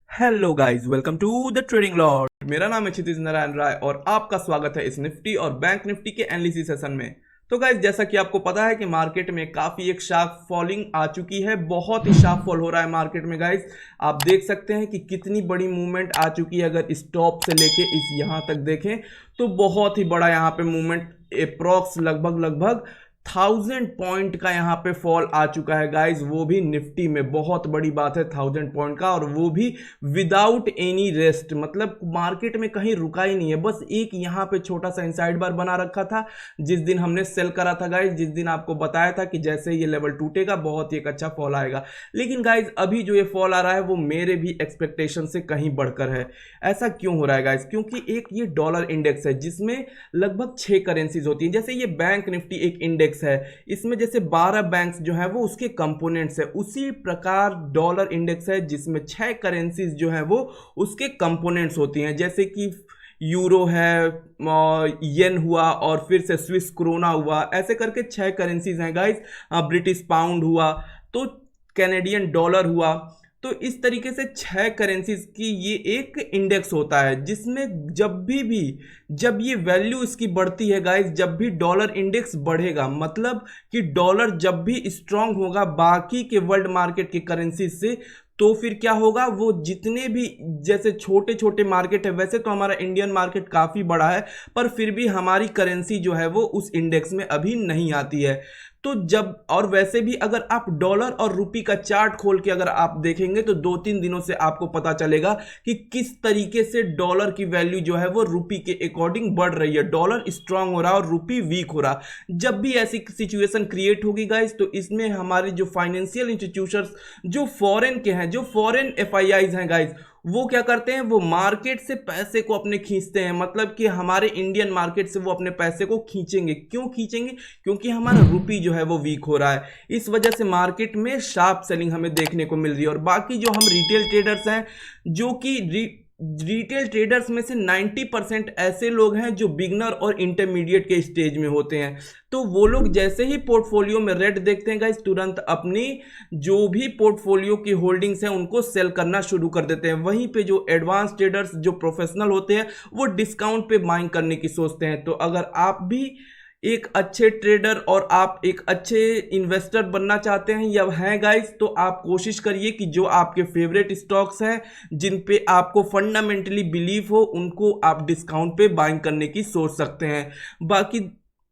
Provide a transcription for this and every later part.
Hello guys, welcome to the trading lord. मेरा नाम है क्षितिज नारायण राय और आपका स्वागत है इस निफ्टी और बैंक निफ्टी के एनालिसिस सेशन में। तो गाइस, जैसा कि आपको पता है कि मार्केट में काफी एक शार्प फॉलिंग आ चुकी है। बहुत ही शार्प फॉल हो रहा है मार्केट में गाइस। आप देख सकते हैं कि कितनी बड़ी मूवमेंट आ चुकी है। अगर स्टॉप से लेके इस यहां तक देखें तो बहुत ही बड़ा यहां पे मूवमेंट, अप्रॉक्स लगभग 1000 पॉइंट का यहाँ पे फॉल आ चुका है गाइज। वो भी निफ्टी में बहुत बड़ी बात है 1000 पॉइंट का, और वो भी विदाउट एनी रेस्ट। मतलब मार्केट में कहीं रुका ही नहीं है, बस एक यहाँ पे छोटा सा इनसाइड बार बना रखा था जिस दिन हमने सेल करा था गाइज। जिस दिन आपको बताया था कि जैसे ये लेवल टूटेगा बहुत ही एक अच्छा फॉल आएगा। लेकिन गाइज अभी जो ये फॉल आ रहा है वो मेरे भी एक्सपेक्टेशन से कहीं बढ़कर है। ऐसा क्यों हो रहा है गाइज? क्योंकि एक ये डॉलर इंडेक्स है जिसमें लगभग 6 करेंसीज होती है। जैसे ये बैंक निफ्टी एक इंडेक्स है, इसमें जैसे 12 बैंक्स जो है वो उसके कंपोनेंट्स है, उसी प्रकार डॉलर इंडेक्स है जिसमें 6 करेंसीज जो है वो उसके कंपोनेंट्स होती हैं। जैसे कि यूरो है, येन हुआ, और फिर से स्विस क्रोना हुआ, ऐसे करके 6 करेंसीज हैं गाइस। ब्रिटिश पाउंड हुआ, तो कैनेडियन डॉलर हुआ। तो इस तरीके से 6 करेंसीज की ये एक इंडेक्स होता है जिसमें जब ये वैल्यू इसकी बढ़ती है गाइस, जब भी डॉलर इंडेक्स बढ़ेगा, मतलब कि डॉलर जब भी स्ट्रांग होगा बाकी के वर्ल्ड मार्केट के करेंसीज से, तो फिर क्या होगा, वो जितने भी जैसे छोटे छोटे मार्केट है, वैसे तो हमारा इंडियन मार्केट काफ़ी बड़ा है पर फिर भी हमारी करेंसी जो है वो उस इंडेक्स में अभी नहीं आती है। तो जब, और वैसे भी अगर आप डॉलर और रुपी का चार्ट खोल के अगर आप देखेंगे तो 2-3 दिनों से आपको पता चलेगा कि किस तरीके से डॉलर की वैल्यू जो है वो रुपी के अकॉर्डिंग बढ़ रही है। डॉलर स्ट्रांग हो रहा है और रुपी वीक हो रहा। जब भी ऐसी सिचुएशन क्रिएट होगी गाइस, तो इसमें हमारे जो फाइनेंशियल इंस्टीट्यूशंस जो फॉरेन के हैं, जो फॉरेन एफआईआईज हैं गाइस, वो क्या करते हैं, वो मार्केट से पैसे को अपने खींचते हैं। मतलब कि हमारे इंडियन मार्केट से वो अपने पैसे को खींचेंगे। क्यों खींचेंगे? क्योंकि हमारा रुपी जो है वो वीक हो रहा है। इस वजह से मार्केट में शार्प सेलिंग हमें देखने को मिल रही है। और बाकी जो हम रिटेल ट्रेडर्स हैं, जो कि रिटेल ट्रेडर्स में से 90% ऐसे लोग हैं जो बिगनर और इंटरमीडिएट के स्टेज में होते हैं। तो वो लोग जैसे ही पोर्टफोलियो में रेड देखते हैं गाइस, तुरंत अपनी जो भी पोर्टफोलियो की होल्डिंग्स हैं उनको सेल करना शुरू कर देते हैं। वहीं पे जो एडवांस ट्रेडर्स, जो प्रोफेशनल होते हैं, वो डिस्काउंट पे बाइंग करने की सोचते हैं। तो अगर आप भी एक अच्छे ट्रेडर और आप एक अच्छे इन्वेस्टर बनना चाहते हैं या हैं गाइस, तो आप कोशिश करिए कि जो आपके फेवरेट स्टॉक्स हैं, जिन पे आपको फंडामेंटली बिलीव हो, उनको आप डिस्काउंट पे बाइंग करने की सोच सकते हैं। बाकी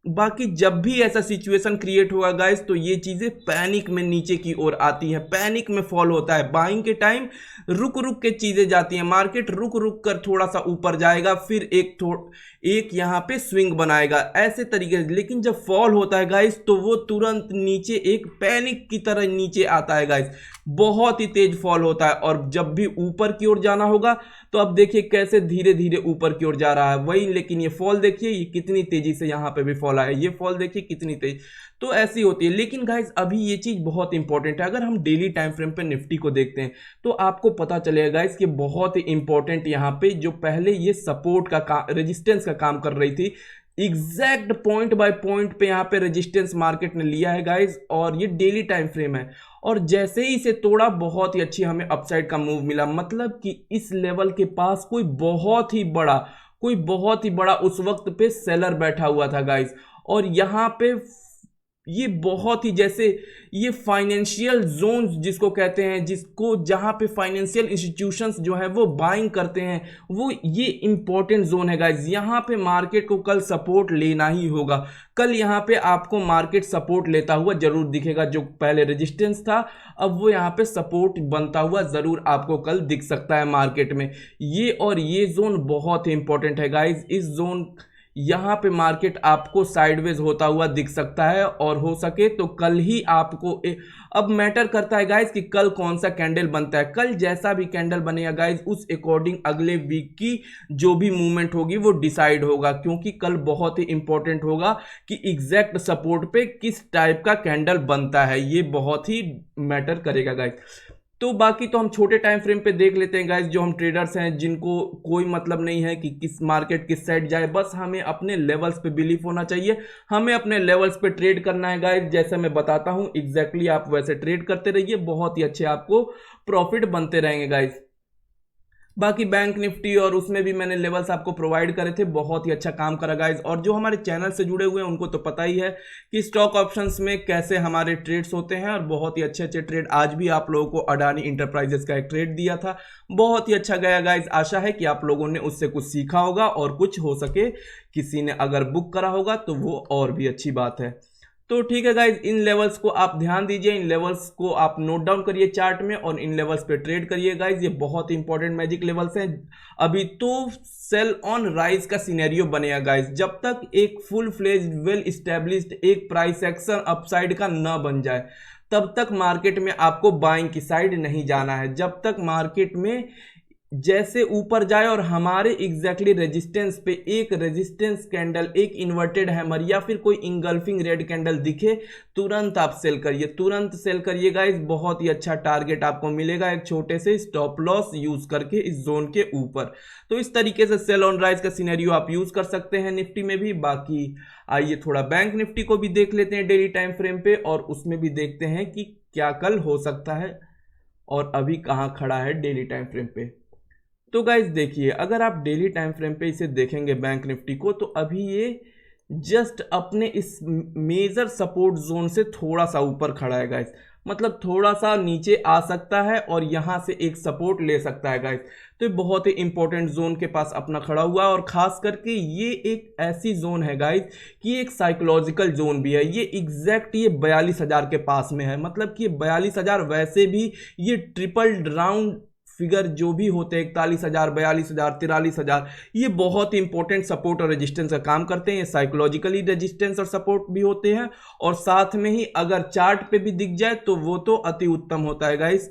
बाकी जब भी ऐसा सिचुएशन क्रिएट होगा गाइस, तो ये चीज़ें पैनिक में नीचे की ओर आती हैं, पैनिक में फॉल होता है। बाइंग के टाइम रुक रुक के चीज़ें जाती हैं, मार्केट रुक रुक कर थोड़ा सा ऊपर जाएगा, फिर एक यहाँ पे स्विंग बनाएगा, ऐसे तरीके से। लेकिन जब फॉल होता है गाइस, तो वो तुरंत नीचे एक पैनिक की तरह नीचे आता है गाइस। बहुत ही तेज फॉल होता है। और जब भी ऊपर की ओर जाना होगा, तो अब देखिए कैसे धीरे धीरे ऊपर की ओर जा रहा है वही। लेकिन ये फॉल देखिए, ये कितनी तेजी से यहाँ पे भी फॉल आया, ये फॉल देखिए कितनी तेज। तो ऐसी होती है। लेकिन गाइस अभी ये चीज बहुत इंपॉर्टेंट है। अगर हम डेली टाइम फ्रेम पे निफ्टी को देखते हैं तो आपको पता चलेगा गाइस कि बहुत ही इंपॉर्टेंट यहाँ पे जो पहले ये सपोर्ट का रेजिस्टेंस का काम कर रही थी, एग्जैक्ट पॉइंट बाय पॉइंट पे यहाँ पे रेजिस्टेंस मार्केट ने लिया है गाइस। और ये डेली टाइम फ्रेम है, और जैसे ही इसे तोड़ा बहुत ही अच्छी हमें अपसाइड का मूव मिला। मतलब कि इस लेवल के पास कोई बहुत ही बड़ा उस वक्त पे सेलर बैठा हुआ था गाइस। और यहाँ पे ये बहुत ही, जैसे ये फाइनेंशियल जोन जिसको कहते हैं, जिसको जहां पे फाइनेंशियल इंस्टीट्यूशंस जो है वो बाइंग करते हैं, वो ये इंपॉर्टेंट जोन है गाइज। यहाँ पे मार्केट को कल सपोर्ट लेना ही होगा। कल यहाँ पे आपको मार्केट सपोर्ट लेता हुआ जरूर दिखेगा। जो पहले रेजिस्टेंस था, अब वो यहाँ पे सपोर्ट बनता हुआ जरूर आपको कल दिख सकता है मार्केट में। ये जोन बहुत ही इंपॉर्टेंट है गाइज। इस जोन, यहाँ पे मार्केट आपको साइडवेज होता हुआ दिख सकता है, और हो सके तो कल ही आपको अब मैटर करता है गाइज कि कल कौन सा कैंडल बनता है। कल जैसा भी कैंडल बनेगा गाइज, उस अकॉर्डिंग अगले वीक की जो भी मूवमेंट होगी वो डिसाइड होगा। क्योंकि कल बहुत ही इंपॉर्टेंट होगा कि एग्जैक्ट सपोर्ट पे किस टाइप का कैंडल बनता है, ये बहुत ही मैटर करेगा गाइज। तो बाकी तो हम छोटे टाइम फ्रेम पे देख लेते हैं गाइस। जो हम ट्रेडर्स हैं जिनको कोई मतलब नहीं है कि किस मार्केट किस साइड जाए, बस हमें अपने लेवल्स पे बिलीफ होना चाहिए, हमें अपने लेवल्स पे ट्रेड करना है गाइस। जैसे मैं बताता हूं एग्जैक्टली आप वैसे ट्रेड करते रहिए, बहुत ही अच्छे आपको प्रॉफिट बनते रहेंगे गाइस। बाकी बैंक निफ्टी और उसमें भी मैंने लेवल्स आपको प्रोवाइड करे थे, बहुत ही अच्छा काम करा गाइज। और जो हमारे चैनल से जुड़े हुए हैं उनको तो पता ही है कि स्टॉक ऑप्शंस में कैसे हमारे ट्रेड्स होते हैं, और बहुत ही अच्छे अच्छे ट्रेड। आज भी आप लोगों को अडानी इंटरप्राइजेस का एक ट्रेड दिया था, बहुत ही अच्छा गया गाइज। आशा है कि आप लोगों ने उससे कुछ सीखा होगा, और कुछ हो सके किसी ने अगर बुक करा होगा तो वो और भी अच्छी बात है। तो ठीक है गाइज, इन लेवल्स को आप ध्यान दीजिए, इन लेवल्स को आप नोट डाउन करिए चार्ट में, और इन लेवल्स पे ट्रेड करिए गाइज। ये बहुत इंपॉर्टेंट मैजिक लेवल्स हैं। अभी तो सेल ऑन राइज का सिनेरियो बनेगा गाइज, जब तक एक फुल फ्लेज्ड वेल इस्टेब्लिश्ड एक प्राइस एक्शन अपसाइड का न बन जाए, तब तक मार्केट में आपको बाइंग की साइड नहीं जाना है। जब तक मार्केट में जैसे ऊपर जाए और हमारे एग्जैक्टली रेजिस्टेंस पे एक रेजिस्टेंस कैंडल, एक इन्वर्टेड हैमर या फिर कोई इंगल्फिंग रेड कैंडल दिखे, तुरंत आप सेल करिए, तुरंत सेल करिए गाइस। बहुत ही अच्छा टारगेट आपको मिलेगा एक छोटे से स्टॉप लॉस यूज करके इस जोन के ऊपर। तो इस तरीके से सेल ऑन राइज का सिनेरियो आप यूज कर सकते हैं निफ्टी में भी। बाकी आइए थोड़ा बैंक निफ्टी को भी देख लेते हैं डेली टाइम फ्रेम पे, और उसमें भी देखते हैं कि क्या कल हो सकता है और अभी कहाँ खड़ा है डेली टाइम फ्रेम पे। तो गाइज देखिए, अगर आप डेली टाइम फ्रेम पे इसे देखेंगे बैंक निफ्टी को, तो अभी ये जस्ट अपने इस मेजर सपोर्ट जोन से थोड़ा सा ऊपर खड़ा है गाइज, मतलब थोड़ा सा नीचे आ सकता है और यहाँ से एक सपोर्ट ले सकता है गाइज। तो ये बहुत ही इंपॉर्टेंट जोन के पास अपना खड़ा हुआ है, और खास करके ये एक ऐसी जोन है गाइज कि ये एक साइकोलॉजिकल जोन भी है। ये एग्जैक्ट ये 42,000 के पास में है, मतलब कि 42,000 वैसे भी ये ट्रिपल राउंड फिगर जो भी होते हैं 41,000, 42,000, 43,000, ये बहुत ही इंपॉर्टेंट सपोर्ट और रेजिस्टेंस का काम करते हैं। ये साइकोलॉजिकली रेजिस्टेंस और सपोर्ट भी होते हैं, और साथ में ही अगर चार्ट पे भी दिख जाए तो वो तो अति उत्तम होता है गाइस।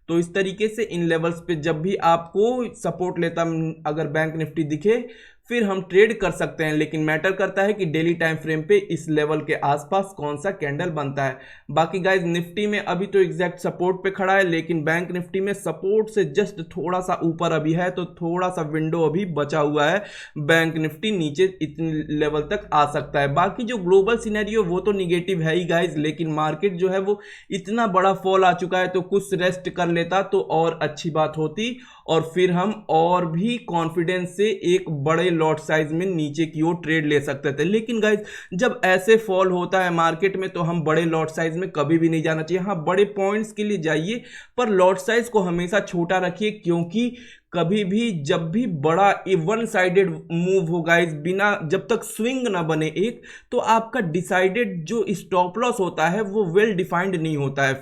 तो इस तरीके से इन लेवल्स पे जब भी आपको सपोर्ट लेता अगर बैंक निफ्टी दिखे, फिर हम ट्रेड कर सकते हैं। लेकिन मैटर करता है कि डेली टाइम फ्रेम पे इस लेवल के आसपास कौन सा कैंडल बनता है। बाकी गाइज निफ्टी में अभी तो एग्जैक्ट सपोर्ट पे खड़ा है, लेकिन बैंक निफ्टी में सपोर्ट से जस्ट थोड़ा सा ऊपर अभी है, तो थोड़ा सा विंडो अभी बचा हुआ है। बैंक निफ्टी नीचे इतने लेवल तक आ सकता है। बाकी जो ग्लोबल सिनेरियो वो तो निगेटिव है ही गाइज, लेकिन मार्केट जो है वो इतना बड़ा फॉल आ चुका है, तो कुछ रेस्ट कर लेता तो और अच्छी बात होती, और फिर हम और भी कॉन्फिडेंस से एक बड़े लॉट साइज में नीचे की ओर ट्रेड ले सकते थे। लेकिन गाइज जब ऐसे फॉल होता है मार्केट में, तो हम बड़े लॉट साइज में कभी भी नहीं जाना चाहिए। हाँ, बड़े पॉइंट्स के लिए जाइए, पर लॉट साइज को हमेशा छोटा रखिए, क्योंकि कभी भी जब भी बड़ा वन साइडेड मूव हो गाइज, बिना जब तक स्विंग ना बने एक, तो आपका डिसाइडेड जो स्टॉप लॉस होता है वो वेल डिफाइंड नहीं होता है।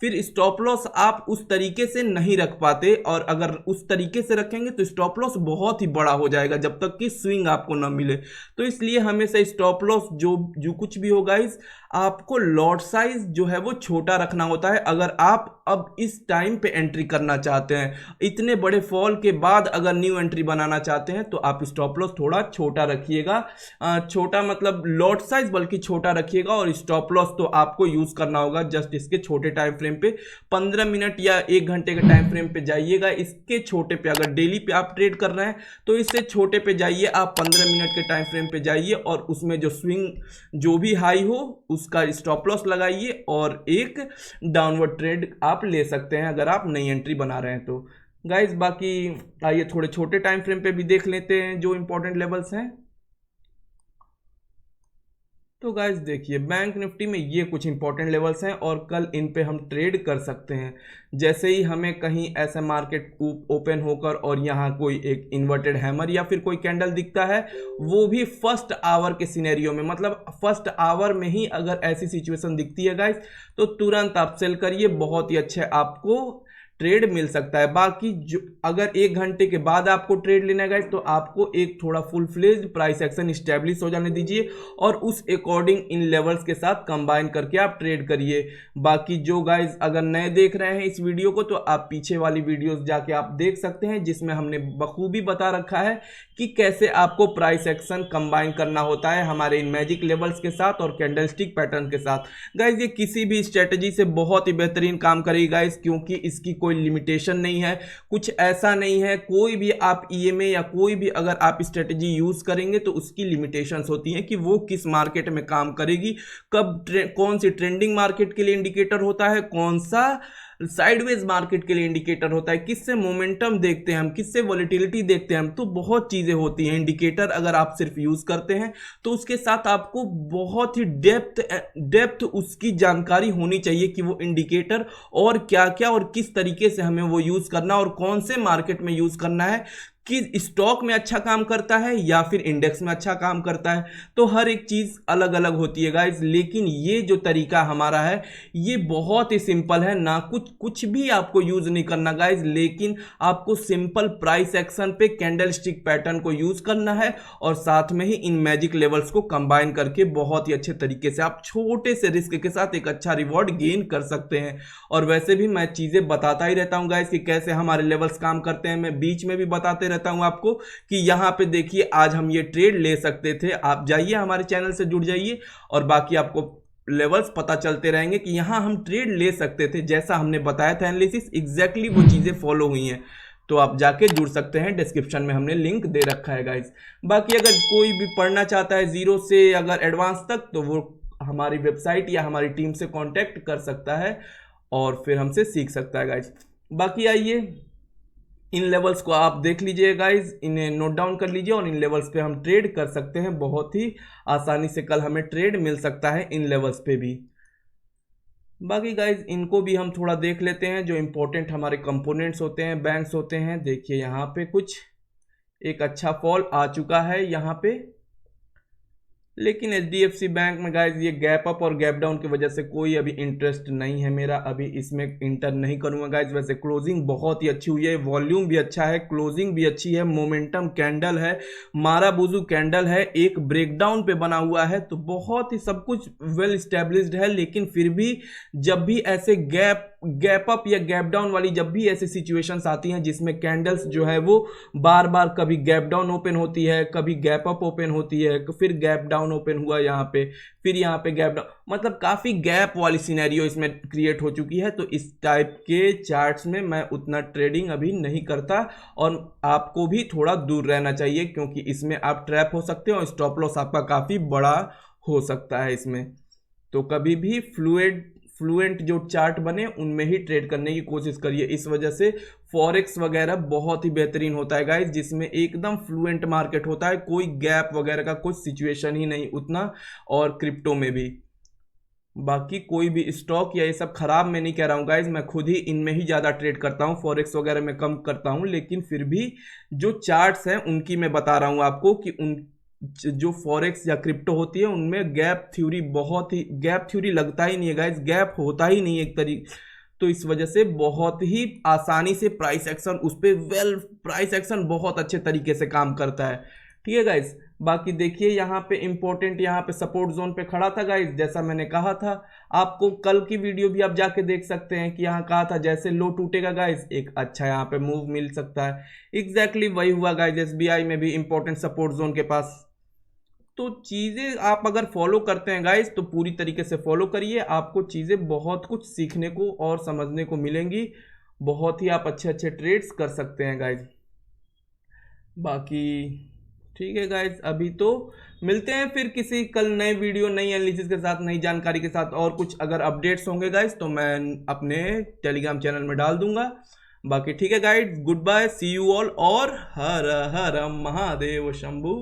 फिर स्टॉप लॉस आप उस तरीके से नहीं रख पाते, और अगर उस तरीके से रखेंगे तो स्टॉप लॉस बहुत ही बड़ा हो जाएगा जब तक कि स्विंग आपको ना मिले। तो इसलिए हमेशा स्टॉप लॉस जो कुछ भी हो गाइज, आपको लॉट साइज जो है वो छोटा रखना होता है। अगर आप अब इस टाइम पे एंट्री करना चाहते हैं, इतने बड़े फॉल के बाद अगर न्यू एंट्री बनाना चाहते हैं, तो आप स्टॉप लॉस थोड़ा छोटा रखिएगा। छोटा मतलब लॉट साइज बल्कि छोटा रखिएगा, और स्टॉप लॉस तो आपको यूज करना होगा जस्ट इसके छोटे टाइम फ्रेम पे। 15 मिनट या 1 घंटे के टाइम फ्रेम पे जाइएगा, इसके छोटे पे। अगर डेली पे आप ट्रेड कर रहे हैं तो इससे छोटे पे जाइए, आप 15 मिनट के टाइम फ्रेम पे जाइए, और उसमें जो स्विंग जो भी हाई हो उसका स्टॉप लॉस लगाइए, और एक डाउनवर्ड ट्रेड आप ले सकते हैं अगर आप नई एंट्री बना रहे हैं तो गाइज। बाकी आइए थोड़े छोटे टाइम फ्रेम पे भी देख लेते हैं जो इंपॉर्टेंट लेवल्स हैं। तो गाइज देखिए, बैंक निफ्टी में ये कुछ इंपॉर्टेंट लेवल्स हैं, और कल इन पे हम ट्रेड कर सकते हैं। जैसे ही हमें कहीं ऐसा मार्केट ओपन होकर और यहाँ कोई एक इन्वर्टेड हैमर या फिर कोई कैंडल दिखता है, वो भी फर्स्ट आवर के सिनेरियो में, मतलब फर्स्ट आवर में ही अगर ऐसी सिचुएशन दिखती है गाइज, तो तुरंत आप सेल करिए, बहुत ही अच्छे आपको ट्रेड मिल सकता है। बाकी जो अगर 1 घंटे के बाद आपको ट्रेड लेना है गाइस, तो आपको एक थोड़ा full fledged price action establish हो जाने दीजिए, और उस अकॉर्डिंग इन लेवल्स के साथ कंबाइन करके आप ट्रेड करिए। बाकी जो गाइस अगर नए देख रहे हैं इस वीडियो को, तो आप पीछे वाली वीडियोस जाके आप देख सकते हैं, जिसमें हमने बखूबी बता रखा है कि कैसे आपको प्राइस एक्शन कंबाइन करना होता है हमारे इन मैजिक लेवल्स के साथ और कैंडलस्टिक पैटर्न के साथ। गाइस ये किसी भी स्ट्रेटजी से बहुत ही बेहतरीन काम करेगी गाइस, क्योंकि इसकी कोई लिमिटेशन नहीं है, कुछ ऐसा नहीं है। कोई भी आप ईएमए या कोई भी अगर आप स्ट्रेटजी यूज करेंगे तो उसकी लिमिटेशंस होती हैं कि वो किस मार्केट में काम करेगी, कब कौन सी ट्रेंडिंग मार्केट के लिए इंडिकेटर होता है, कौन सा साइडवेज मार्केट के लिए इंडिकेटर होता है, किससे मोमेंटम देखते हैं हम, किससे वॉलेटिलिटी देखते हैं हम, तो बहुत चीज़ें होती हैं। इंडिकेटर अगर आप सिर्फ यूज़ करते हैं तो उसके साथ आपको बहुत ही डेप्थ उसकी जानकारी होनी चाहिए कि वो इंडिकेटर और क्या क्या और किस तरीके से हमें वो यूज़ करना और कौन से मार्केट में यूज़ करना है, कि स्टॉक में अच्छा काम करता है या फिर इंडेक्स में अच्छा काम करता है। तो हर एक चीज़ अलग अलग होती है गाइज, लेकिन ये जो तरीका हमारा है ये बहुत ही सिंपल है ना, कुछ भी आपको यूज़ नहीं करना गाइज, लेकिन आपको सिंपल प्राइस एक्शन पे कैंडल स्टिक पैटर्न को यूज़ करना है और साथ में ही इन मैजिक लेवल्स को कंबाइन करके बहुत ही अच्छे तरीके से आप छोटे से रिस्क के साथ एक अच्छा रिवॉर्ड गेन कर सकते हैं। और वैसे भी मैं चीज़ें बताता ही रहता हूँ गाइज कि कैसे हमारे लेवल्स काम करते हैं, मैं बीच में भी बताते रहता हूं आपको कि यहां पे देखिए आज हम ये ट्रेड ले सकते थे। आप जाइए हमारे चैनल से जुड़ जाइए और बाकी आपको लेवल्स पता चलते रहेंगे कि यहां हम ट्रेड ले सकते थे, जैसा हमने बताया था एनालिसिस एग्जैक्टली वो चीजें फॉलो हुई हैं। तो आप जाके जुड़ सकते हैं, डिस्क्रिप्शन में हमने लिंक दे रखा है गाइस। बाकी अगर कोई भी पढ़ना चाहता है जीरो से अगर एडवांस तक, तो वो हमारी वेबसाइट या हमारी टीम से कांटेक्ट कर सकता है और फिर हमसे सीख सकता है गाइस। बाकी आइए इन लेवल्स को आप देख लीजिए गाइज, इन्हें नोट डाउन कर लीजिए और इन लेवल्स पे हम ट्रेड कर सकते हैं बहुत ही आसानी से। कल हमें ट्रेड मिल सकता है इन लेवल्स पे भी। बाकी गाइज इनको भी हम थोड़ा देख लेते हैं, जो इंपॉर्टेंट हमारे कंपोनेंट्स होते हैं, बैंक्स होते हैं। देखिए यहाँ पे कुछ एक अच्छा फॉल आ चुका है यहाँ पे, लेकिन HDFC बैंक में गाइज ये गैप अप और गैप डाउन की वजह से कोई अभी इंटरेस्ट नहीं है मेरा, अभी इसमें इंटर नहीं करूंगा गाइज। वैसे क्लोजिंग बहुत ही अच्छी हुई है, वॉल्यूम भी अच्छा है, क्लोजिंग भी अच्छी है, मोमेंटम कैंडल है, माराबुजू कैंडल है, एक ब्रेकडाउन पे बना हुआ है, तो बहुत ही सब कुछ वेल स्टैब्लिश्ड है। लेकिन फिर भी जब भी ऐसे गैप अप या गैप डाउन वाली जब भी ऐसी सिचुएशंस आती हैं जिसमें कैंडल्स जो है वो बार बार कभी गैप डाउन ओपन होती है, कभी गैप अप ओपन होती है, फिर गैप डाउन ओपन हुआ यहाँ पे, फिर यहाँ पे गैप डाउन, मतलब काफी गैप वाली सिनेरियो इसमें क्रिएट हो चुकी है। तो इस टाइप के चार्ट्स में मैं उतना ट्रेडिंग अभी नहीं करता और आपको भी थोड़ा दूर रहना चाहिए, क्योंकि इसमें आप ट्रैप हो सकते हो और स्टॉप लॉस आपका काफी बड़ा हो सकता है इसमें। तो कभी भी फ्लुएंट जो चार्ट बने उनमें ही ट्रेड करने की कोशिश करिए। इस वजह से फॉरेक्स वगैरह बहुत ही बेहतरीन होता है गाइस, जिसमें एकदम फ्लुएंट मार्केट होता है, कोई गैप वगैरह का कुछ सिचुएशन ही नहीं उतना, और क्रिप्टो में भी। बाकी कोई भी स्टॉक या ये सब खराब मैं नहीं कह रहा हूँ गाइज, मैं खुद ही इनमें ही ज़्यादा ट्रेड करता हूँ, फॉरेक्स वगैरह में कम करता हूँ, लेकिन फिर भी जो चार्ट्स हैं उनकी मैं बता रहा हूँ आपको कि उन जो फॉरेक्स या क्रिप्टो होती है उनमें गैप थ्योरी लगता ही नहीं है गाइज, गैप होता ही नहीं है एक तरीके। तो इस वजह से बहुत ही आसानी से प्राइस एक्शन उस पर प्राइस एक्शन बहुत अच्छे तरीके से काम करता है। ठीक है गाइज। बाकी देखिए यहाँ पे इंपॉर्टेंट, यहाँ पे सपोर्ट जोन पे खड़ा था गाइज, जैसा मैंने कहा था आपको, कल की वीडियो भी आप जाके देख सकते हैं कि यहाँ कहा था जैसे लो टूटेगा गाइज एक अच्छा यहाँ पे मूव मिल सकता है। एग्जैक्टली वही हुआ गाइज, SBI में भी इंपॉर्टेंट सपोर्ट जोन के पास। तो चीज़ें आप अगर फॉलो करते हैं गाइज तो पूरी तरीके से फॉलो करिए, आपको चीज़ें बहुत कुछ सीखने को और समझने को मिलेंगी, बहुत ही आप अच्छे अच्छे ट्रेड्स कर सकते हैं गाइज। बाकी ठीक है गाइज, अभी तो मिलते हैं फिर किसी कल नए वीडियो, नई एनालिसिस के साथ, नई जानकारी के साथ, और कुछ अगर अपडेट्स होंगे गाइज तो मैं अपने टेलीग्राम चैनल में डाल दूंगा। बाकी ठीक है guys, good bye, see you all, और हर हर महादेव शंभू।